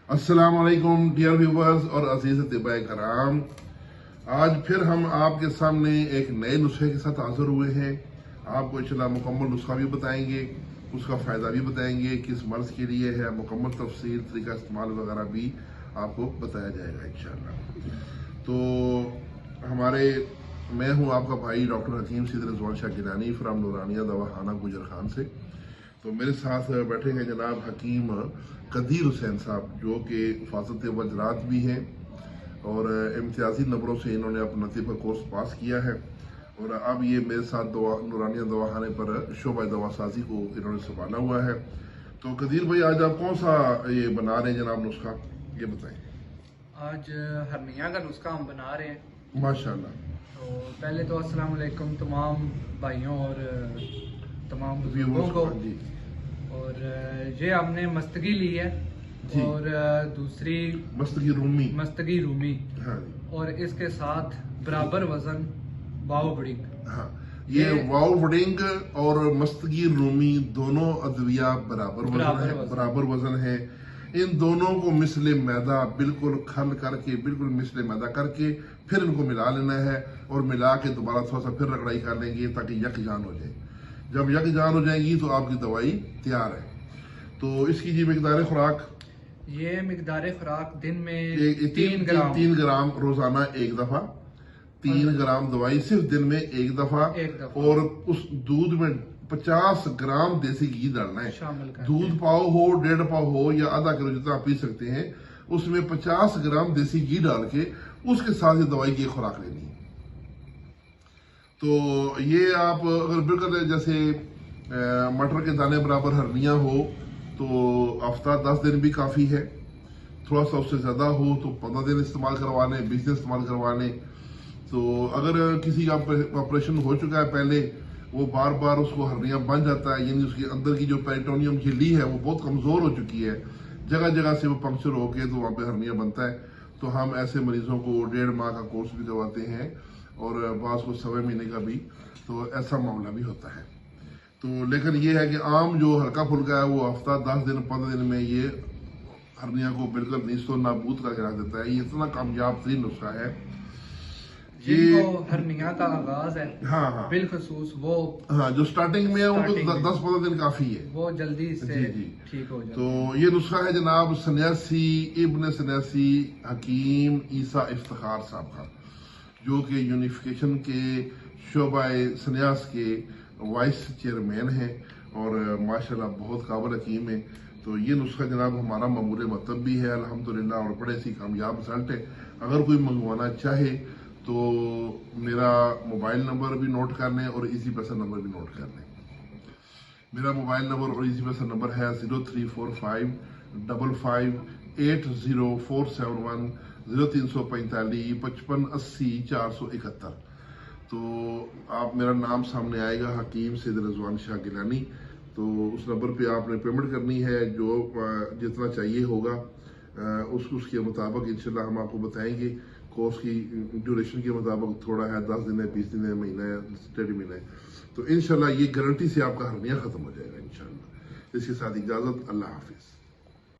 अस्सलाम वालेकुम dear viewers और अजीज तिब्बा कराम। आज फिर हम आपके सामने एक नए नुस्खे के साथ हाजिर हुए हैं। आपको इंशाल्लाह मुकम्मल नुस्खा भी बताएंगे, उसका फ़ायदा भी बताएंगे, किस मर्ज़ के लिए है, मुकम्मल तफसील तरीका इस्तेमाल वगैरह भी आपको बताया जाएगा इंशाल्लाह। तो मैं हूँ आपका भाई डॉक्टर हकीम सैयद रिजवान शाह गिलानी फ्राम नूरानिया दवाखाना गुजर खान से। तो मेरे साथ बैठे हैं जनाब हकीम कदीर हुसैन साहब, जो कि हिफाजत वजरात भी हैं और इम्तियाजी नंबरों से इन्होंने अपना तिब का कोर्स पास किया है और अब ये मेरे साथ नूरानिया दवाखाने पर शोबा दवासाजी को इन्होंने संभाला हुआ है। तो कदीर भाई, आज आप कौन सा ये बना रहे हैं जनाब नुस्खा, ये बताएं। आज हरनिया का नुस्खा हम बना रहे हैं माशाल्लाह। तो पहले तो अस्सलाम वालेकुम तमाम भाइयों और तमाम बुजुर्गों को। और ये हमने मस्तगी ली है और दूसरी मस्तगी रूमी हाँ। और इसके साथ बराबर वजन वाव बड़िंग। हाँ, ये वाव बड़िंग और मस्तगी रूमी दोनों अद्विया बराबर वजन है। इन दोनों को मिसले मैदा बिल्कुल खल करके, बिल्कुल मिसले मैदा करके फिर इनको मिला लेना है और मिला के दोबारा थोड़ा सा फिर रगड़ाई कर लेंगे ताकि यकजान हो जाए। जब यकजान हो जाएगी तो आपकी दवाई तैयार है। तो इसकी जी मिकदार खुराक, ये मिकदार खुराक दिन में 3 ग्राम रोजाना एक दफा, 3 ग्राम दवाई सिर्फ दिन में एक दफा और उस दूध में 50 ग्राम देसी घी डालना है। दूध पाव हो, 1.5 पाव हो या आधा किलो जितना आप पी सकते हैं, उसमें 50 ग्राम देसी घी डाल के उसके साथ ही दवाई की खुराक लेनी है। तो ये आप अगर बिल्कुल जैसे मटर के दाने बराबर हरनिया हो तो हफ्ता 10 दिन भी काफ़ी है। थोड़ा सा उससे ज़्यादा हो तो 15 दिन इस्तेमाल करवा लें, 20 दिन इस्तेमाल करवा लें। तो अगर किसी का ऑपरेशन हो चुका है पहले, वो बार बार उसको हरनिया बन जाता है, यानी उसके अंदर की जो पेरिटोनियम झिल्ली है वो बहुत कमज़ोर हो चुकी है, जगह जगह से वो पंक्चर होके तो वहाँ पे हरनिया बनता है। तो हम ऐसे मरीजों को 1.5 माह का कोर्स भी करवाते हैं और बास को 1.25 महीने का भी, तो ऐसा मामला भी होता है। तो लेकिन ये है कि आम जो हल्का फुल्का है वो हफ्ता 10 दिन 15 दिन में ये हरनिया को बिल्कुल नीस्तो नाबूद करके रख देता है। ये इतना कामयाब तरीन नुस्खा है। ये हरनिया का आगाज है, हाँ, बिलखसूस वो, हाँ, जो स्टार्टिंग में है उनको 10-15 दिन काफी है, वो जल्दी से ठीक हो जाए। तो ये नुस्खा है जनाब सन्यासी इब्न सन्यासी हकीम ईसा इफ्तिखार साहब का, जो कि यूनिफिकेशन के शोबा सन्यास के वाइस चेयरमैन हैं और माशाल्लाह बहुत काबिल हकीम है। तो ये नुस्खा जनाब हमारा मामूल मतलब भी है अल्हम्दुलिल्लाह और बड़े सी कामयाब रिजल्ट है। अगर कोई मंगवाना चाहे तो मेरा मोबाइल नंबर भी नोट कर लें और इजी पैसा नंबर भी नोट कर लें। मेरा मोबाइल नंबर और इजी पैसा नंबर है 0345 55 80471 0345 55 80 471। तो आप मेरा नाम सामने आएगा हकीम सैयद रिजवान शाह गिलानी। तो उस नंबर पे आपने पेमेंट करनी है, जो जितना चाहिए होगा उसके मुताबिक इंशाल्लाह हम आपको बताएंगे। कोर्स की ड्यूरेशन के मुताबिक थोड़ा है, 10 दिन है, 20 दिन है, महीना है, 1.5 महीना है। तो इंशाल्लाह ये गारंटी से आपका हरनिया खत्म हो जाएगा इंशाल्लाह। इसके साथ इजाजत, अल्लाह हाफिज।